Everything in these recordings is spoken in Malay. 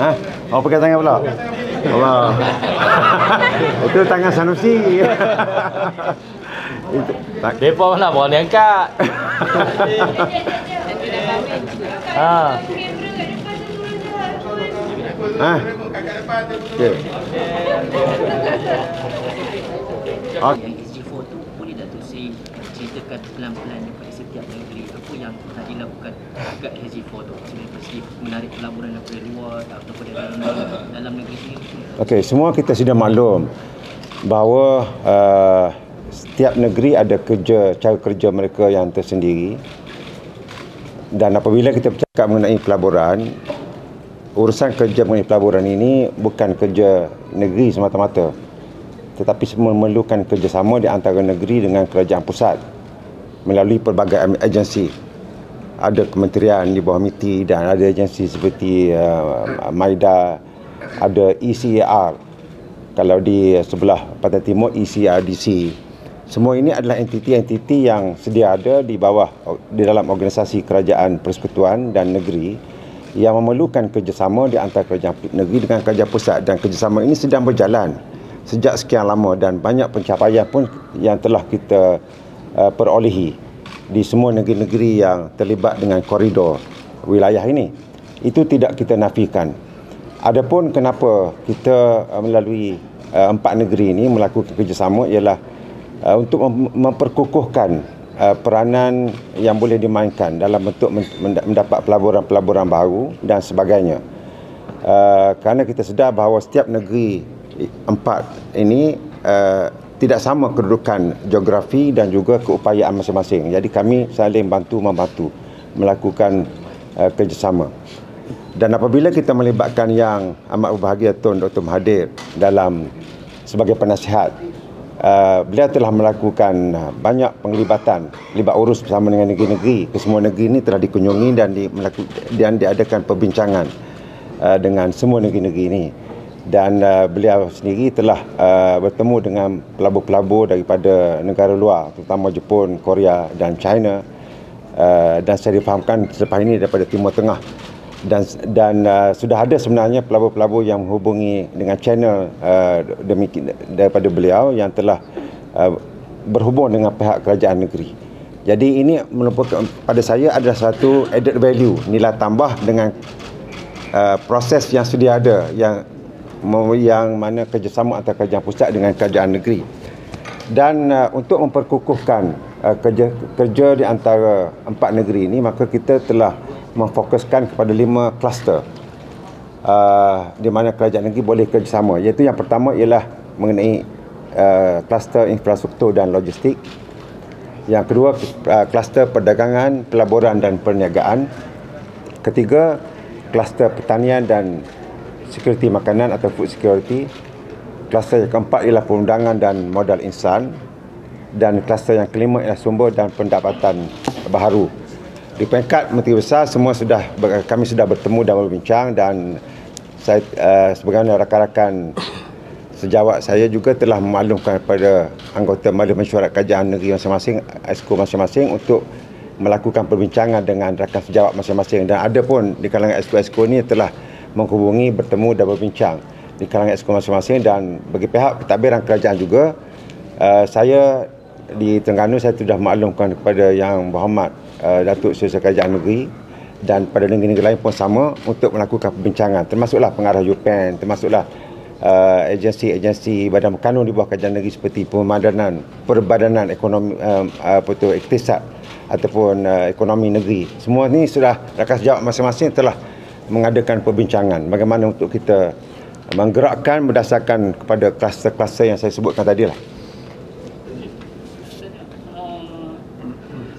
Ha? Oh, pegang tangan pula. Allah. Itu tangan Sanusi. Depa mana boleh angkat. Ha. Ha. Okey. Yang SG4 tu boleh tak tu saya ceritakan pelan-pelan daripada setiap negeri apa yang telah dilakukan dekat SG4 tu seperti menarik pelaburan daripada luar ataupun dalam negeri sendiri. Okey, semua kita sudah maklum bahawa setiap negeri ada cara kerja mereka yang tersendiri. Dan apabila kita bercakap mengenai pelaburan, urusan kerja mengenai pelaburan ini bukan kerja negeri semata-mata, tetapi memerlukan kerjasama di antara negeri dengan kerajaan pusat melalui pelbagai agensi. Ada kementerian di bawah MITI dan ada agensi seperti MIDA, ada ECAR, kalau di sebelah Pantai Timur ECRDC. Semua ini adalah entiti-entiti yang sedia ada di bawah di dalam organisasi kerajaan persekutuan dan negeri yang memerlukan kerjasama di antara kerajaan negeri dengan kerajaan pusat, dan kerjasama ini sedang berjalan sejak sekian lama dan banyak pencapaian pun yang telah kita perolehi di semua negeri-negeri yang terlibat dengan koridor wilayah ini. Itu tidak kita nafikan. Adapun kenapa kita melalui 4 negeri ini melakukan kerjasama ialah untuk memperkukuhkan peranan yang boleh dimainkan dalam bentuk mendapat pelaburan-pelaburan baru dan sebagainya. Kerana kita sedar bahawa setiap negeri 4 ini tidak sama kedudukan geografi dan juga keupayaan masing-masing. Jadi kami saling bantu-membantu melakukan kerjasama. Dan apabila kita melibatkan yang amat berbahagia Tun Dr. Mahathir dalam sebagai penasihat, beliau telah melakukan banyak penglibatan, libat urus bersama dengan negeri-negeri. Kesemua negeri ini telah dikunjungi dan diadakan perbincangan dengan semua negeri-negeri ini. Dan beliau sendiri telah bertemu dengan pelabur-pelabur daripada negara luar, terutama Jepun, Korea dan China. Dan saya difahamkan selepas ini daripada Timur Tengah. Dan sudah ada sebenarnya pelabur-pelabur yang menghubungi dengan channel daripada beliau yang telah berhubung dengan pihak kerajaan negeri. Jadi ini merupakan pada saya adalah satu added value, nilai tambah dengan proses yang sedia ada yang mana kerjasama antara kerajaan pusat dengan kerajaan negeri. Dan untuk memperkukuhkan kerja di antara 4 negeri ini, maka kita telah memfokuskan kepada 5 kluster di mana kerajaan negeri boleh kerjasama. Iaitu yang pertama ialah mengenai kluster infrastruktur dan logistik. Yang kedua, kluster perdagangan, pelaburan dan perniagaan. Ketiga, kluster pertanian dan security makanan atau food security. Kluster yang keempat ialah perundangan dan modal insan. Dan kluster yang kelima ialah sumber dan pendapatan baharu. Di peringkat Menteri Besar kami sudah bertemu dan berbincang, dan saya sebagaimana rakan-rakan sejawat saya juga telah memaklumkan kepada anggota Majlis Mesyuarat Kerajaan Negeri masing-masing, Exco masing-masing, untuk melakukan perbincangan dengan rakan sejawat masing-masing. Dan ada pun di kalangan Exco ini telah menghubungi, bertemu dan berbincang di kalangan Exco masing-masing. Dan bagi pihak pentadbiran kerajaan juga, saya di Terengganu saya sudah maklumkan kepada Yang Berhormat Datuk Seri Kerajaan Negeri, dan pada negeri-negeri lain pun sama, untuk melakukan perbincangan, termasuklah pengarah UPEN, termasuklah agensi-agensi badan berkanun di bawah kerajaan negeri seperti Perbadanan Ekonomi Iktisad ataupun Ekonomi Negeri. Semua ini sudah rakan sejawat masing-masing telah mengadakan perbincangan bagaimana untuk kita menggerakkan berdasarkan kepada kluster-kluster yang saya sebutkan tadi lah.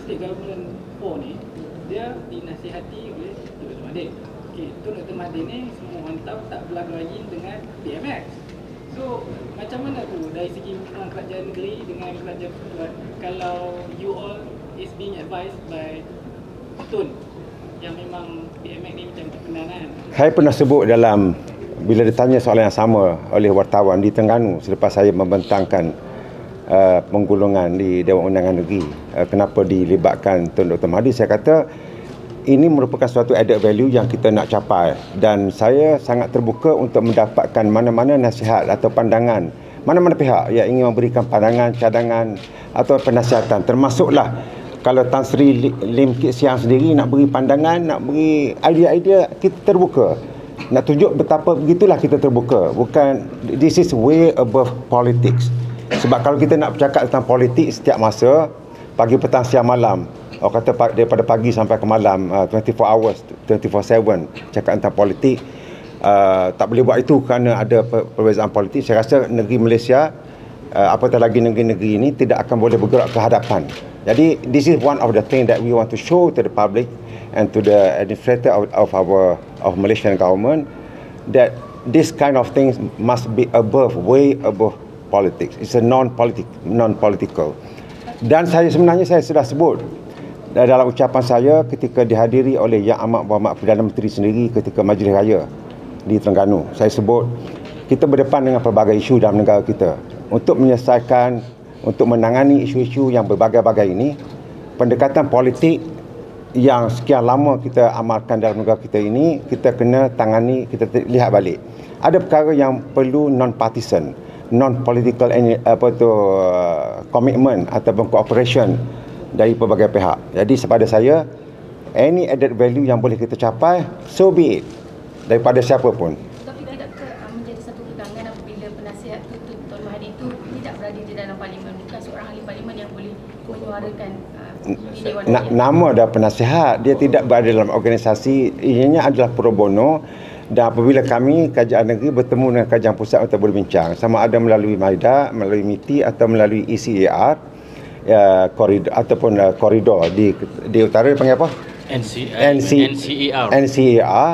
State Government 4 ni, dia dinasihati oleh Tun Dr. Mahathir. Okey, Tun Dr. Mahathir ni semua orang tahu tak berlagu-lagi dengan PMX. So, macam mana tu dari segi hubungan kerajaan negeri dengan kerajaan pusat, kalau you all is being advised by Tun yang memang PMX ni macam terkenal kan? Saya pernah sebut dalam, bila ditanya soalan yang sama oleh wartawan di Terengganu selepas saya membentangkan penggulungan di Dewan Undangan Negeri, kenapa dilibatkan Tun Dr. Mahathir, saya kata ini merupakan suatu added value yang kita nak capai, dan saya sangat terbuka untuk mendapatkan mana-mana nasihat atau pandangan mana-mana pihak yang ingin memberikan pandangan, cadangan atau penasihatan, termasuklah kalau Tan Sri Lim Kit Siang sendiri nak beri pandangan, nak beri idea-idea, kita terbuka. Nak tunjuk betapa begitulah kita terbuka. Bukan, this is way above politics. Sebab kalau kita nak bercakap tentang politik setiap masa, pagi, petang, siang, malam, orang kata daripada pagi sampai ke malam, 24 hours, 24/7 cakap tentang politik, tak boleh buat itu kerana ada perbezaan politik. Saya rasa negeri Malaysia, apatah lagi negeri-negeri ini, tidak akan boleh bergerak ke hadapan. Jadi this is one of the thing that we want to show to the public and to the administrator of Malaysian government, that this kind of things must be way above politics. It's a non-political. Dan sebenarnya saya sudah sebut dalam ucapan saya ketika dihadiri oleh Yang Amat Berhormat Perdana Menteri sendiri ketika Majlis Raya di Terengganu. Saya sebut kita berdepan dengan pelbagai isu dalam negara kita. Untuk menyelesaikan, untuk menangani isu-isu yang berbagai-bagai ini, pendekatan politik yang sekian lama kita amalkan dalam negara kita ini, kita kena tangani, kita lihat balik. Ada perkara yang perlu non-partisan, non-political commitment ataupun cooperation dari pelbagai pihak. Jadi kepada saya, any added value yang boleh kita capai, so be it, daripada siapa pun. Tapi tidakkah menjadi satu kekangan apabila penasihat Tun Mahathir itu tidak berada di dalam parlimen, bukan seorang ahli parlimen yang boleh menyuarakan di Dewan Rakyat? Nama dah penasihat, dia tidak berada dalam organisasi, ianya adalah pro bono. Dan apabila kami Kerajaan Negeri bertemu dengan Kerajaan Pusat untuk berbincang, sama ada melalui MIDA, melalui MITI atau melalui ECAR, koridor ataupun koridor di utara dipanggil apa? NCAR,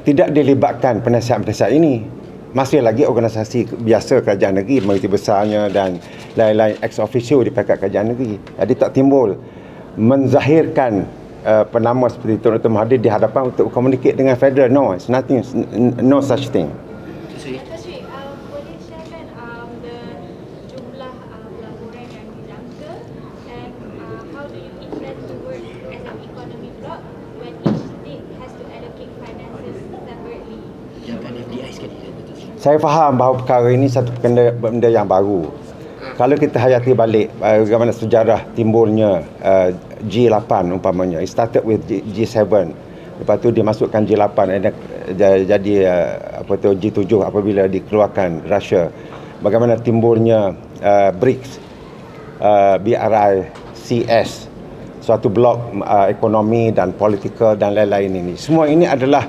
tidak dilibatkan penasihat-penasihat ini. Masih lagi organisasi biasa Kerajaan Negeri, majoriti besarnya dan lain-lain ex officio di peringkat Kerajaan Negeri. Jadi tak timbul menzahirkan penama seperti Tun Mahathir di hadapan untuk communicate dengan federal. No, it's nothing, no such thing. Boleh sharekan the jumlah pelaburan yang dijangka, and how do you intend to work as an economy bloc when each state has to allocate finances separately? Jangan FDI sekali. Saya faham bahawa perkara ini satu benda yang baru. Kalau kita hayati balik bagaimana sejarah timbulnya G8 umpamanya, it started with G7, lepas tu dimasukkan G8 jadi G7 apabila dikeluarkan Russia. Bagaimana timbulnya BRICS, BRICS, suatu blok ekonomi dan politikal dan lain-lain ini. Semua ini adalah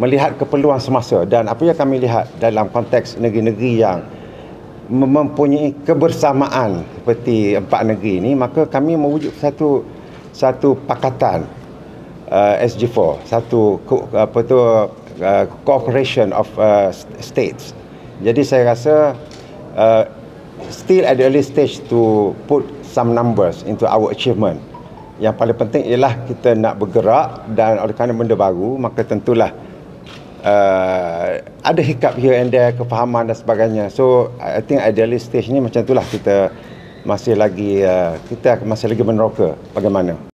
melihat keperluan semasa, dan apa yang kami lihat dalam konteks negeri-negeri yang mempunyai kebersamaan seperti 4 negeri ini, maka kami mewujud satu pakatan SG4, satu cooperation of states. Jadi saya rasa still at the early stage to put some numbers into our achievement. Yang paling penting ialah kita nak bergerak, dan oleh kerana benda baru, maka tentulah ada hiccup here and there, kefahaman dan sebagainya. So I think at the early stage ni macam itulah kita masih lagi meneroka bagaimana.